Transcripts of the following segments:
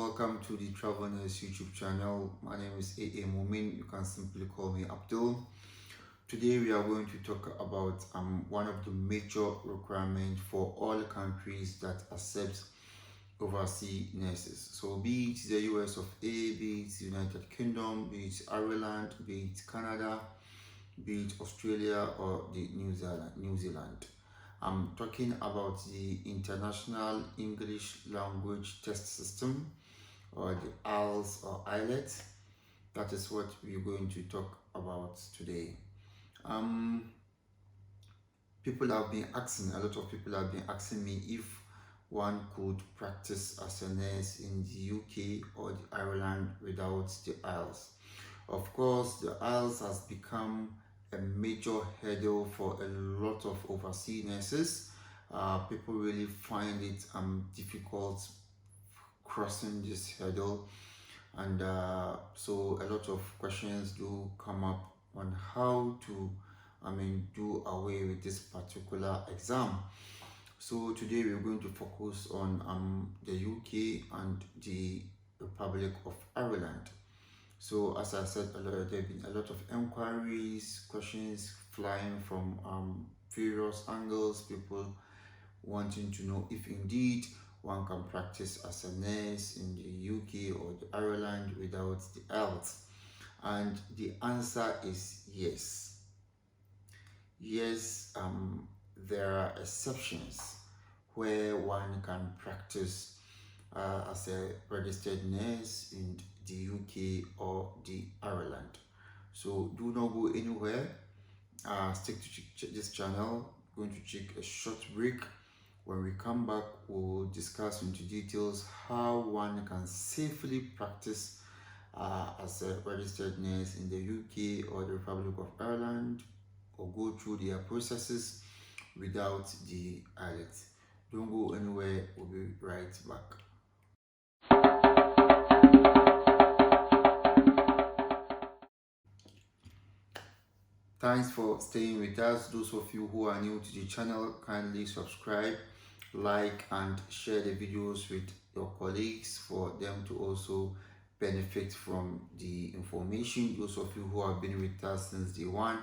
welcome to the Travel News YouTube channel. My name is A.A. Mumin. You can simply call me Abdul. Today we are going to talk about one of the major requirements for all countries that accept overseas nurses. So be it the US of A, be it the United Kingdom, be it Ireland, be it Canada, be it Australia or the New Zealand. I'm talking about the International English Language Test System, or the IELTS or Ielts. That is what we're going to talk about today. People have been asking, a lot of people have been asking me if one could practice as a nurse in the UK or the Ireland without the IELTS. Of course, the IELTS has become a major hurdle for a lot of overseas nurses. People really find it difficult crossing this hurdle, and so a lot of questions do come up on how to do away with this particular exam. So today we're going to focus on the UK and the Republic of Ireland. So as I said earlier, there have been a lot of inquiries, questions flying from various angles, people wanting to know if indeed one can practice as a nurse in the UK or the Ireland without the IELTS. And the answer is yes. Yes, there are exceptions where one can practice as a registered nurse in the UK or the Ireland. So do not go anywhere. Stick to this channel. I'm going to take a short break. When we come back, we'll discuss into details how one can safely practice as a registered nurse in the UK or the Republic of Ireland, or go through their processes without the IELTS. Don't go anywhere. We'll be right back. Thanks for staying with us. Those of you who are new to the channel, kindly subscribe, like and share the videos with your colleagues for them to also benefit from the information. Those of you who have been with us since day one,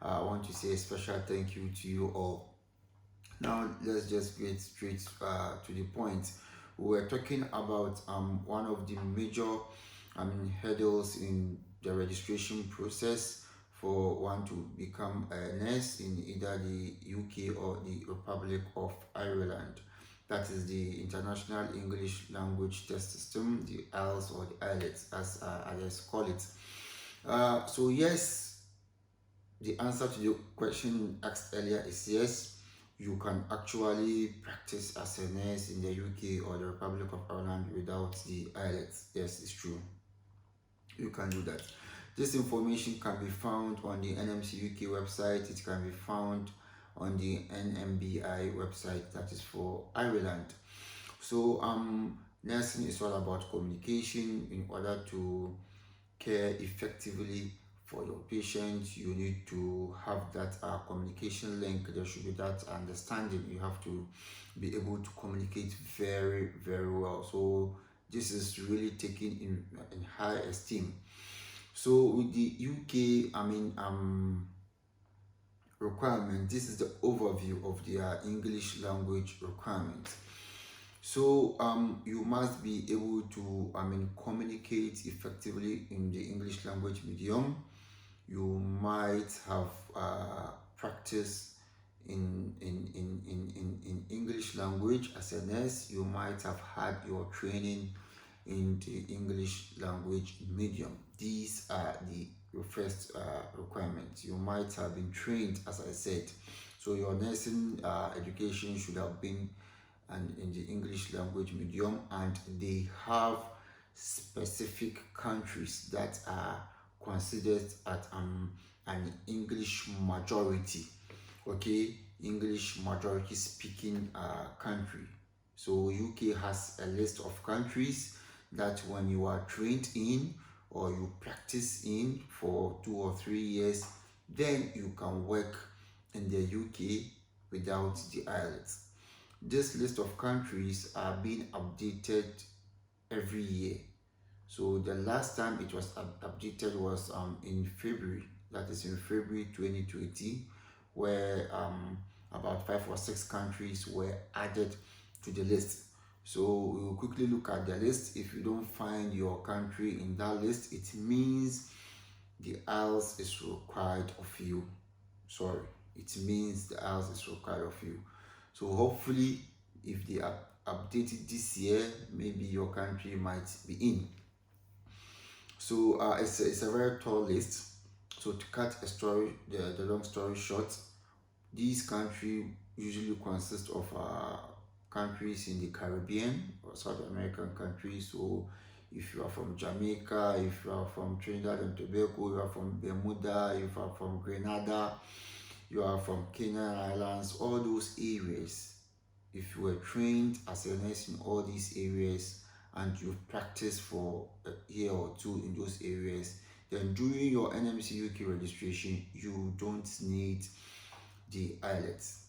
I want to say a special thank you to you all. Now let's just get straight to the point. We're talking about one of the major hurdles in the registration process for one to become a nurse in either the UK or the Republic of Ireland. That is the International English Language Test System, the IELTS or the IELTS as others call it. So yes, the answer to the question asked earlier is yes. You can actually practice as a nurse in the UK or the Republic of Ireland without the IELTS. Yes, it's true. You can do that. This information can be found on the NMC UK website. It can be found on the NMBI website, that is for Ireland. So nursing is all about communication. In order to care effectively for your patients, you need to have that communication link. There should be that understanding. You have to be able to communicate very, very well. So this is really taken in high esteem. So with the UK, requirement, this is the overview of their English language requirements. So you must be able to communicate effectively in the English language medium. You might have practice in English language as a nurse. You might have had your training in the English language medium. These are the first requirements. You might have been trained, as I said. So your nursing education should have been in the English language medium, and they have specific countries that are considered at an English majority. Okay, English majority speaking country. So UK has a list of countries that when you are trained in or you practice in for 2 or 3 years, then you can work in the UK without the IELTS. This list of countries are being updated every year. So the last time it was updated was in February, that is in February 2020, where about 5 or 6 countries were added to the list. So we will quickly look at the list. If you don't find your country in that list, it means the IELTS is required of you. Sorry, it means the IELTS is required of you. So hopefully, if they update it this year, maybe your country might be in. So it's a very tall list. So to cut the long story short, these countries usually consist of countries in the Caribbean or South American countries. So if you are from Jamaica, if you are from Trinidad and Tobago, you are from Bermuda, if you are from Grenada, you are from Cayman Islands, all those areas, if you were trained as a nurse in all these areas and you've practiced for a year or two in those areas, then during your NMC UK registration, you don't need the IELTS.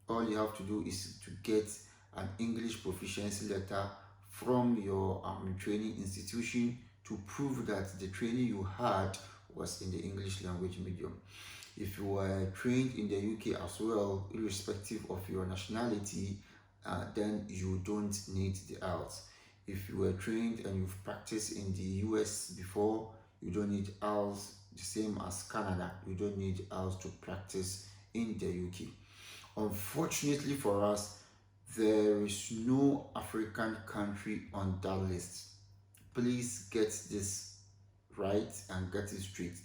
All you have to do is to get an English proficiency letter from your training institution to prove that the training you had was in the English language medium. If you were trained in the UK as well, irrespective of your nationality, then you don't need the IELTS. If you were trained and you've practiced in the US before, you don't need IELTS. The same as Canada, you don't need IELTS to practice in the UK. Unfortunately for us, there is no African country on that list. Please get this right and get it straight.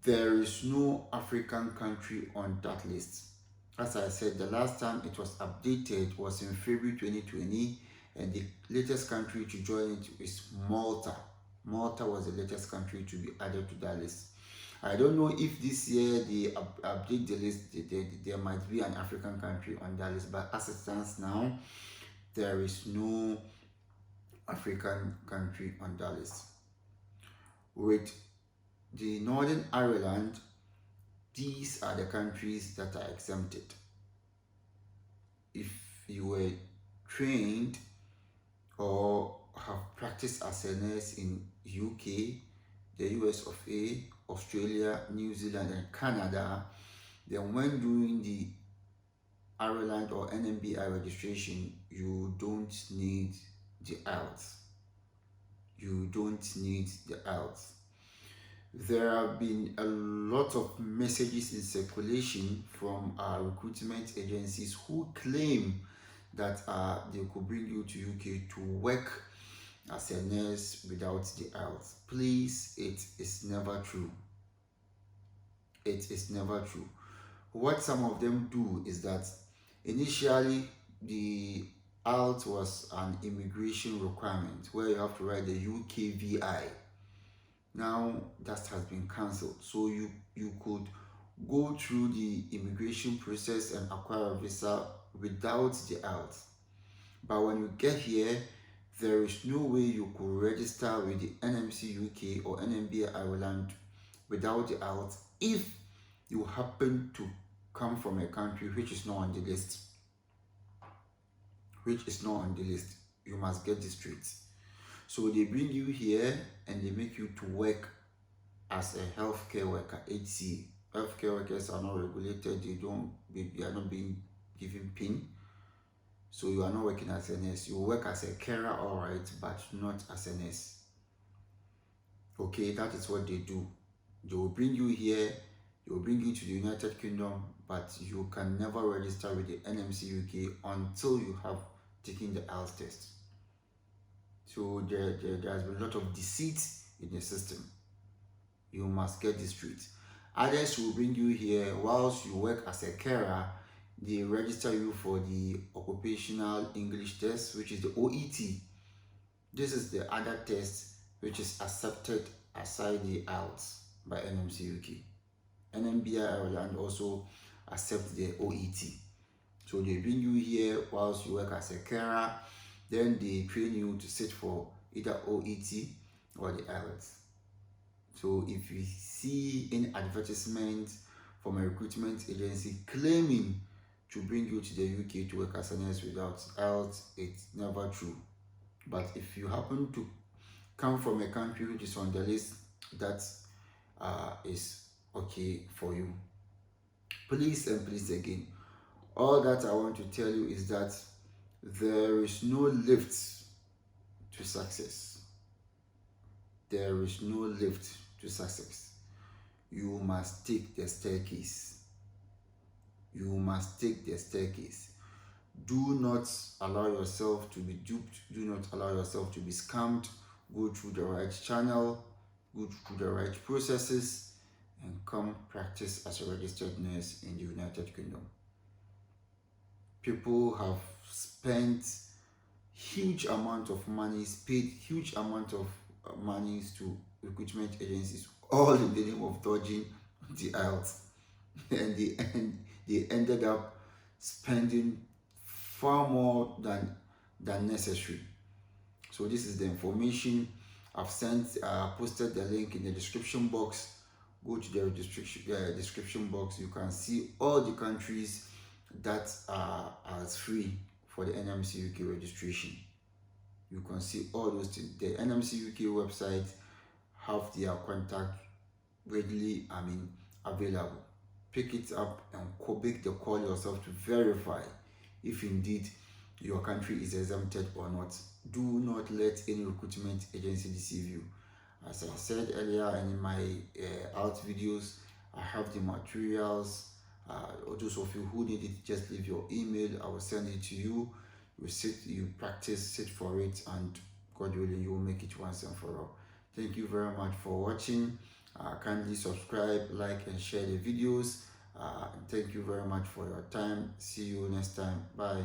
There is no African country on that list. As I said, the last time it was updated was in February 2020, and the latest country to join it is Malta. Malta was the latest country to be added to that list. I don't know if this year they update the list, there might be an African country on that list, but as it stands now, there is no African country on that list. With the Northern Ireland, these are the countries that are exempted. If you were trained or have practiced as a nurse in UK, the US of A, Australia, New Zealand, and Canada, then when doing the Ireland or NMBI registration, you don't need the IELTS. You don't need the IELTS. There have been a lot of messages in circulation from recruitment agencies who claim that they could bring you to UK to work as a nurse without the IELTS. Please, it is never true. It is never true. What some of them do is that initially the IELTS was an immigration requirement where you have to write the UKVI. Now that has been cancelled, so you could go through the immigration process and acquire a visa without the IELTS. But when you get here, there is no way you could register with the NMC UK or NMBI Ireland without the IELTS if you happen to come from a country which is not on the list. You must get this straight. So they bring you here and they make you to work as a healthcare worker, HCA. Healthcare workers are not regulated, they are not being given PIN. So you are not working as a nurse. You work as a carer, alright, but not as a nurse. Okay, that is what they do. They will bring you here, they will bring you to the United Kingdom, but you can never register with the NMC UK until you have taken the IELTS test. So there has been a lot of deceit in the system. You must get this straight. Others will bring you here whilst you work as a carer. They register you for the occupational English test, which is the OET. This is the other test which is accepted aside the IELTS by NMC UK. NMBI Ireland also accepts the OET. So they bring you here whilst you work as a carer. Then they train you to sit for either OET or the IELTS. So if you see any advertisement from a recruitment agency claiming to bring you to the UK to work as a nurse without IELTS, it's never true. But if you happen to come from a country which is on the list, that is okay for you. Please and please again, all that I want to tell you is that there is no lift to success. There is no lift to success. You must take the staircase. You must take the staircase. Do not allow yourself to be duped. Do not allow yourself to be scammed. Go through the right channel, go through the right processes, and come practice as a registered nurse in the United Kingdom. People have spent huge amount of money, paid huge amount of monies to recruitment agencies, all in the name of dodging the Ielts. And they ended up spending far more than necessary. So this is the information I've posted the link in the description box. Go to the description box. You can see all the countries that are free for the NMC UK registration. You can see all those things. The NMC UK website have their contact readily available. Pick it up and make the call yourself to verify if indeed your country is exempted or not. Do not let any recruitment agency deceive you. As I said earlier in my out videos, I have the materials. Those of you who need it, just leave your email. I will send it to you. You practice, sit for it, and God willing, you will make it once and for all. Thank you very much for watching. Kindly subscribe, like, and share the videos. Thank you very much for your time. See you next time. Bye.